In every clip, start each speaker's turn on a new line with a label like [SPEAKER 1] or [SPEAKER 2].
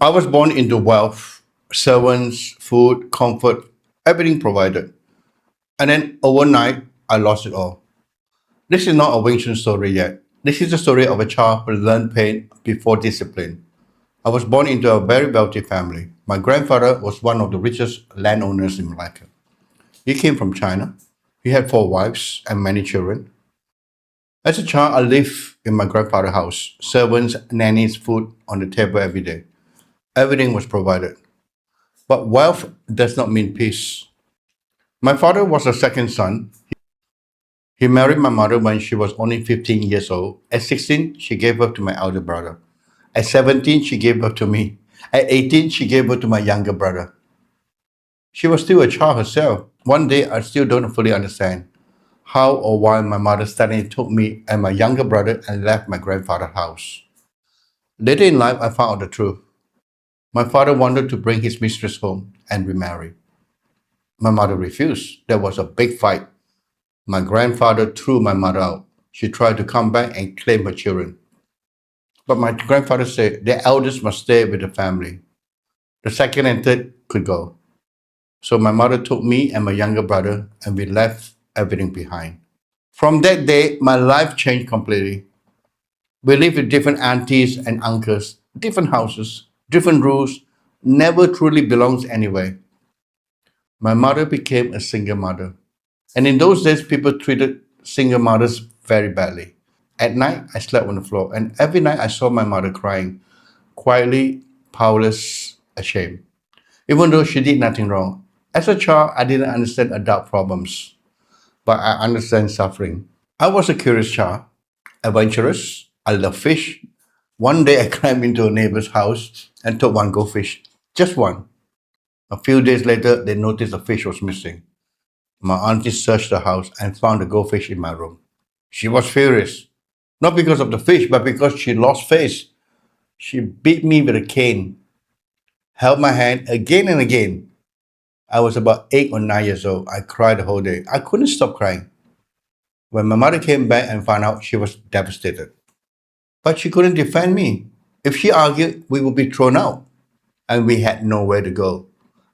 [SPEAKER 1] I was born into wealth, servants, food, comfort, everything provided. And then overnight, I lost it all. This is not a Wing Chun story yet. This is the story of a child who learned pain before discipline. I was born into a very wealthy family. My grandfather was one of the richest landowners in Malacca. He came from China. He had four wives and many children. As a child, I lived in my grandfather's house. Servants, nannies, food on the table every day. Everything was provided. But wealth does not mean peace. My father was the second son. He married my mother when she was only 15 years old. At 16, she gave birth to my elder brother. At 17, she gave birth to me. At 18, she gave birth to my younger brother. She was still a child herself. One day, I still don't fully understand how or why my mother suddenly took me and my younger brother and left my grandfather's house. Later in life, I found out the truth. My father wanted to bring his mistress home and remarry. My mother refused. There was a big fight. My grandfather threw my mother out. She tried to come back and claim her children. But my grandfather said the eldest must stay with the family. The second and third could go. So my mother took me and my younger brother and we left everything behind. From that day, my life changed completely. We lived with different aunties and uncles, different houses, different rules, never truly belongs anywhere. My mother became a single mother. And in those days, people treated single mothers very badly. At night, I slept on the floor, and every night I saw my mother crying, quietly, powerless, ashamed, even though she did nothing wrong. As a child, I didn't understand adult problems, but I understand suffering. I was a curious child, adventurous. I love fish. One day, I climbed into a neighbor's house and took one goldfish, just one. A few days later, they noticed the fish was missing. My auntie searched the house and found the goldfish in my room. She was furious, not because of the fish, but because she lost face. She beat me with a cane, held my hand again and again. I was about 8 or 9 years old. I cried the whole day. I couldn't stop crying. When my mother came back and found out, she was devastated. But she couldn't defend me. If she argued, we would be thrown out, and we had nowhere to go.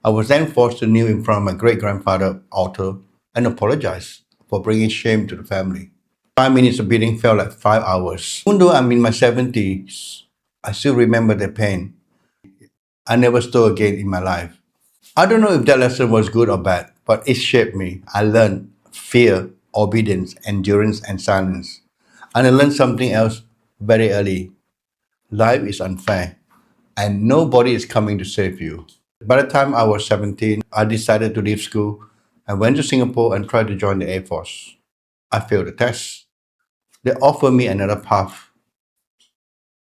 [SPEAKER 1] I was then forced to kneel in front of my great grandfather's altar and apologize for bringing shame to the family. 5 minutes of beating felt like 5 hours. Even though I'm in my 70s, I still remember the pain. I never stole again in my life. I don't know if that lesson was good or bad, but it shaped me. I learned fear, obedience, endurance, and silence. And I learned something else very early. Life is unfair, and nobody is coming to save you. By the time I was 17, I decided to leave school. I went to Singapore and tried to join the Air Force. I failed the test. They offered me another path,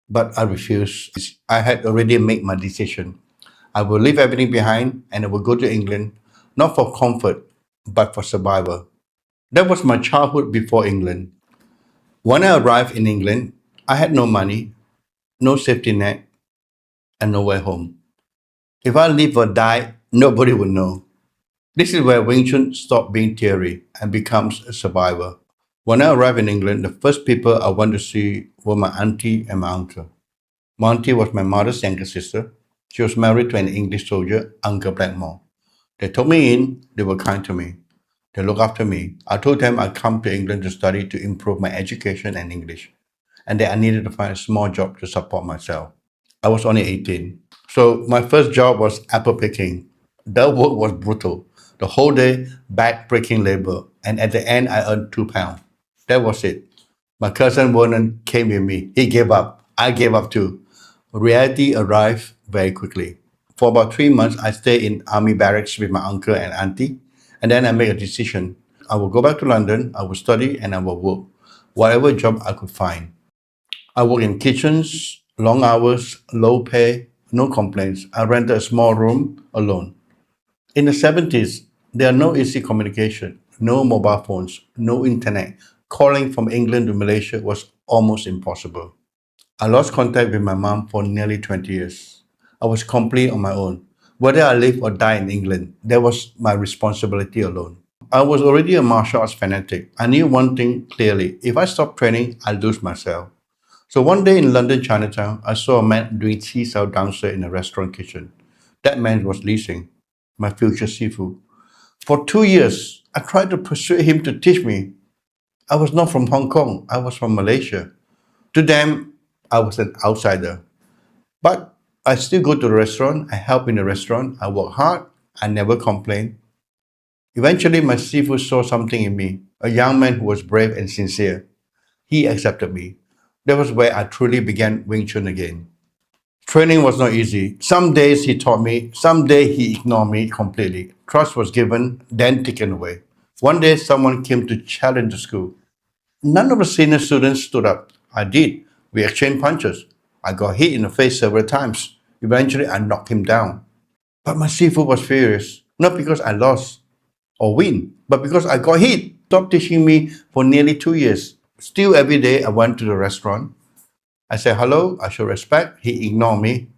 [SPEAKER 1] but I refused. I had already made my decision. I will leave everything behind and I will go to England, not for comfort, but for survival. That was my childhood before England. When I arrived in England, I had no money, no safety net, and nowhere home. If I live or die, nobody would know. This is where Wing Chun stopped being theory and becomes a survivor. When I arrived in England, the first people I went to see were my auntie and my uncle. My auntie was my mother's younger sister. She was married to an English soldier, Uncle Blackmore. They took me in, they were kind to me. They looked after me. I told them I'd come to England to study to improve my education and English, and that I needed to find a small job to support myself. I was only 18. So my first job was apple picking. The work was brutal. The whole day, back breaking labor. And at the end, I earned £2. That was it. My cousin Vernon came with me. He gave up. I gave up too. Reality arrived very quickly. For about 3 months, I stayed in army barracks with my uncle and auntie. And then I made a decision. I will go back to London, I will study, and I will work. Whatever job I could find. I work in kitchens, long hours, low pay, no complaints. I rented a small room alone. In the 70s, there are no easy communication, no mobile phones, no internet. Calling from England to Malaysia was almost impossible. I lost contact with my mom for nearly 20 years. I was completely on my own. Whether I live or die in England, that was my responsibility alone. I was already a martial arts fanatic. I knew one thing clearly: if I stop training, I lose myself. So one day in London, Chinatown, I saw a man doing tea out downstairs in a restaurant kitchen. That man was Lee Sing, my future seafood. For 2 years, I tried to persuade him to teach me. I was not from Hong Kong, I was from Malaysia. To them, I was an outsider. But I still go to the restaurant, I help in the restaurant, I work hard, I never complain. Eventually, my seafood saw something in me, a young man who was brave and sincere. He accepted me. That was where I truly began Wing Chun again. Training was not easy. Some days he taught me, some days he ignored me completely. Trust was given, then taken away. One day someone came to challenge the school. None of the senior students stood up. I did. We exchanged punches. I got hit in the face several times. Eventually, I knocked him down. But my seafood was furious, not because I lost or win, but because I got hit. Stopped teaching me for nearly 2 years. Still, every day I went to the restaurant. I said hello, I show respect. He ignored me.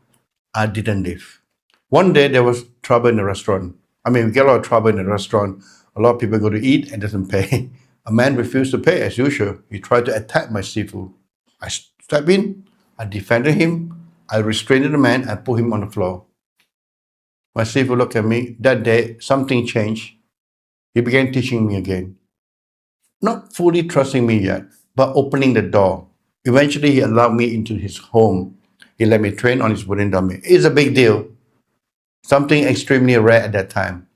[SPEAKER 1] I didn't leave. One day there was trouble in the restaurant. I mean, we get a lot of trouble in the restaurant. A lot of people go to eat and doesn't pay. A man refused to pay as usual. He tried to attack my seafood. I stepped in. I defended him. I restrained the man and put him on the floor. My seafood looked at me. That day, something changed. He began teaching me again. Not fully trusting me yet, but opening the door. Eventually, he allowed me into his home. He let me train on his wooden dummy. It's a big deal, something extremely rare at that time.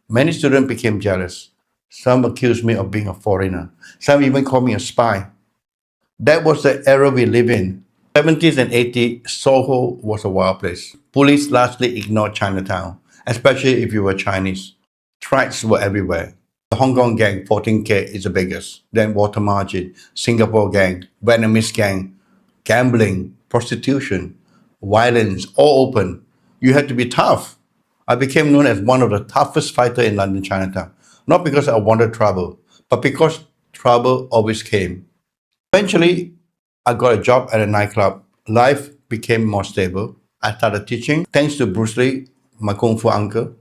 [SPEAKER 1] Many students became jealous. Some accused me of being a foreigner. Some even called me a spy. That was the era we live in. 70s and 80s, Soho was a wild place. Police largely ignored Chinatown, especially if you were Chinese. Strikes were everywhere. The Hong Kong gang, 14K, is the biggest. Then Water Margin, Singapore gang, Vietnamese gang, gambling, prostitution, violence, all open. You had to be tough. I became known as one of the toughest fighters in London Chinatown, not because I wanted trouble, but because trouble always came. Eventually, I got a job at a nightclub. Life became more stable. I started teaching. Thanks to Bruce Lee, my Kung Fu uncle,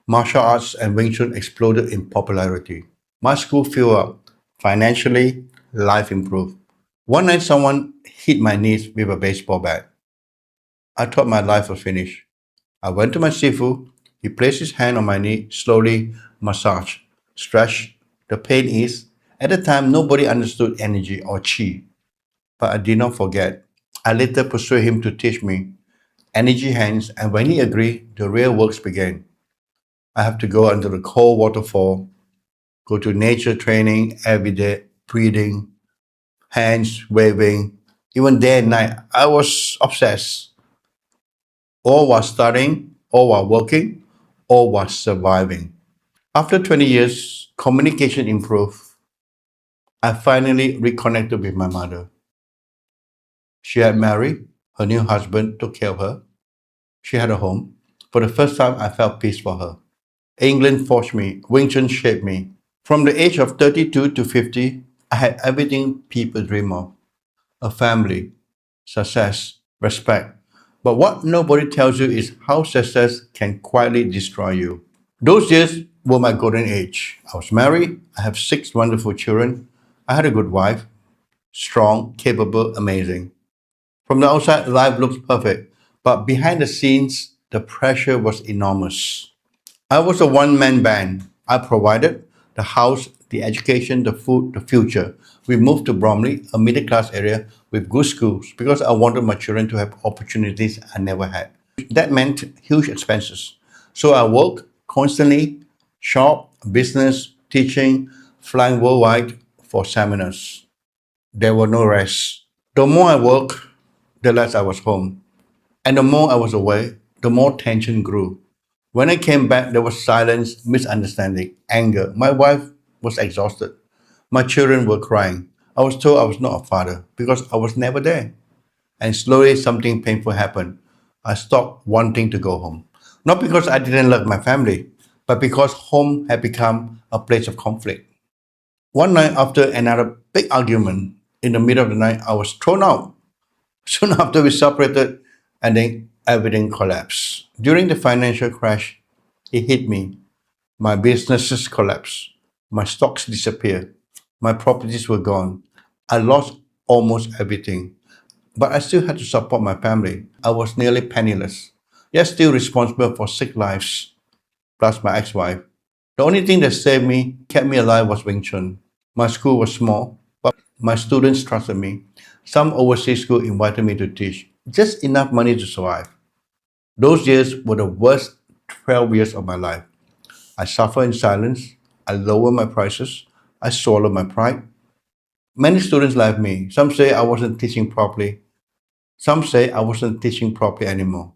[SPEAKER 1] martial arts and Wing Chun exploded in popularity. My school filled up. Financially, life improved. One night, someone hit my knees with a baseball bat. I thought my life was finished. I went to my sifu. He placed his hand on my knee, slowly massaged, stretched. The pain eased. At the time, nobody understood energy or chi, but I did not forget. I later persuaded him to teach me energy hands, and when he agreed, the real works began. I have to go under the cold waterfall, go to nature training every day, breathing, hands waving, even day and night. I was obsessed, all while studying, all while working, all while surviving. After 20 years, communication improved. I finally reconnected with my mother. She had married, her new husband took care of her. She had a home. For the first time, I felt peace for her. England forged me, Wing Chun shaped me. From the age of 32 to 50, I had everything people dream of: a family, success, respect. But what nobody tells you is how success can quietly destroy you. Those years were my golden age. I was married, I have six wonderful children, I had a good wife, strong, capable, amazing. From the outside, life looks perfect, but behind the scenes, the pressure was enormous. I was a one man band. I provided the house, the education, the food, the future. We moved to Bromley, a middle class area with good schools, because I wanted my children to have opportunities I never had. That meant huge expenses. So I worked constantly, shop, business, teaching, flying worldwide for seminars. There were no rest. The more I worked, the less I was home. And the more I was away, the more tension grew. When I came back, there was silence, misunderstanding, anger. My wife was exhausted. My children were crying. I was told I was not a father because I was never there. And slowly something painful happened. I stopped wanting to go home. Not because I didn't love my family, but because home had become a place of conflict. One night after another big argument, in the middle of the night, I was thrown out. Soon after we separated, and then everything collapsed. During the financial crash, it hit me. My businesses collapsed. My stocks disappeared. My properties were gone. I lost almost everything. But I still had to support my family. I was nearly penniless, yet still responsible for 6 lives, plus my ex-wife. The only thing that saved me, kept me alive was Wing Chun. My school was small, but my students trusted me. Some overseas school invited me to teach, just enough money to survive. Those years were the worst 12 years of my life. I suffered in silence. I lowered my prices. I swallowed my pride. Many students left me. Some say I wasn't teaching properly. Some say I wasn't teaching properly anymore.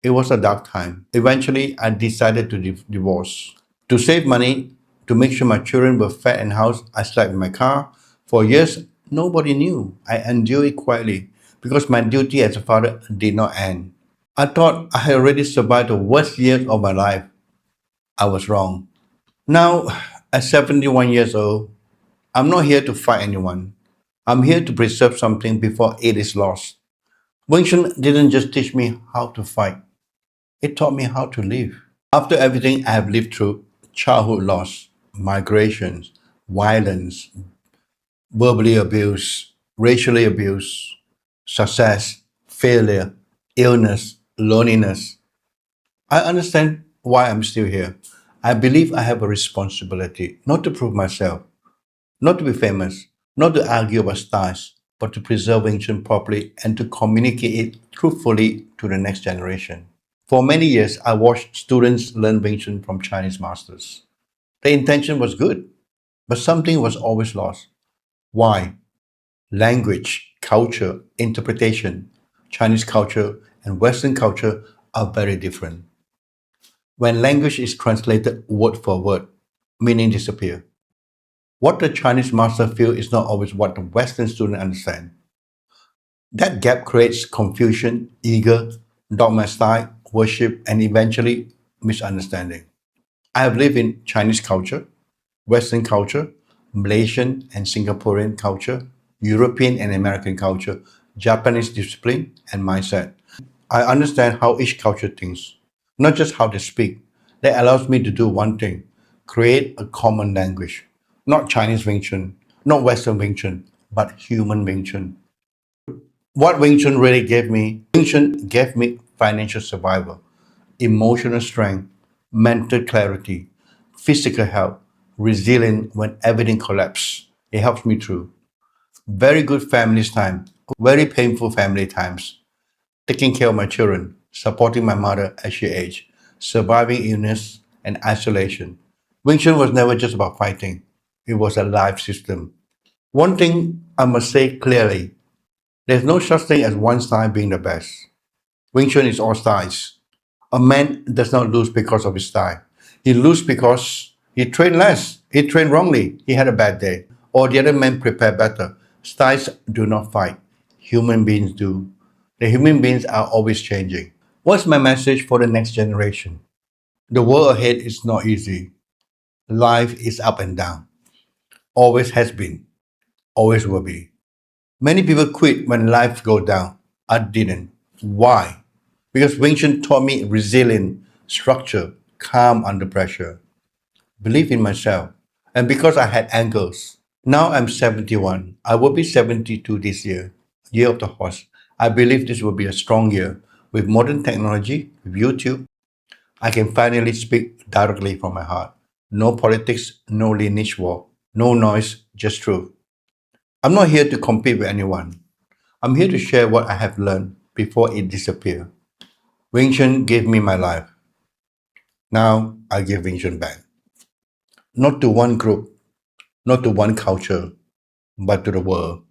[SPEAKER 1] It was a dark time. Eventually, I decided to divorce. To save money, to make sure my children were fed and housed, I slept in my car. For years, nobody knew. I endured it quietly because my duty as a father did not end. I thought I had already survived the worst years of my life. I was wrong. Now, at 71 years old, I'm not here to fight anyone. I'm here to preserve something before it is lost. Wing Chun didn't just teach me how to fight, it taught me how to live. After everything I have lived through childhood loss, migrations, violence, verbally abuse, racially abuse, success, failure, illness, loneliness, I understand why I'm still here. I believe I have a responsibility not to prove myself, not to be famous, not to argue about styles, but to preserve ancient properly and to communicate it truthfully to the next generation. For many years, I watched students learn Wing Chun from Chinese masters. The intention was good, but something was always lost. Why? Language, culture, interpretation. Chinese culture and Western culture are very different. When language is translated word for word, meaning disappear. What the Chinese master feel is not always what the Western student understand. That gap creates confusion, ego, dogma style, worship, and eventually misunderstanding. I have lived in Chinese culture, Western culture, Malaysian and Singaporean culture, European and American culture, Japanese discipline and mindset. I understand how each culture thinks, not just how they speak. That allows me to do one thing, create a common language. Not Chinese Wing Chun, not Western Wing Chun, but human Wing Chun. What Wing Chun really gave me, Wing Chun gave me financial survival, emotional strength, mental clarity, physical health, resilience when everything collapsed. It helps me through. Very good family time, very painful family times, taking care of my children, supporting my mother as she aged, surviving illness and isolation. Wing Chun was never just about fighting, it was a life system. One thing I must say clearly, there's no such thing as one style being the best. Wing Chun is all styles. A man does not lose because of his style. He loses because he trained less, he trained wrongly, he had a bad day, or the other man prepared better. Styles do not fight. Human beings do. The human beings are always changing. What's my message for the next generation? The world ahead is not easy. Life is up and down. Always has been. Always will be. Many people quit when life goes down. I didn't. Why? Because Wing Chun taught me resilience, structure, calm under pressure, belief in myself, and because I had angles. Now I'm 71. I will be 72 this year, year of the horse. I believe this will be a strong year. With modern technology, with YouTube, I can finally speak directly from my heart. No politics, no lineage war, no noise, just truth. I'm not here to compete with anyone. I'm here to share what I have learned before it disappears. Wing Chun gave me my life. Now I give Wing Chun back. Not to one group, not to one culture, but to the world.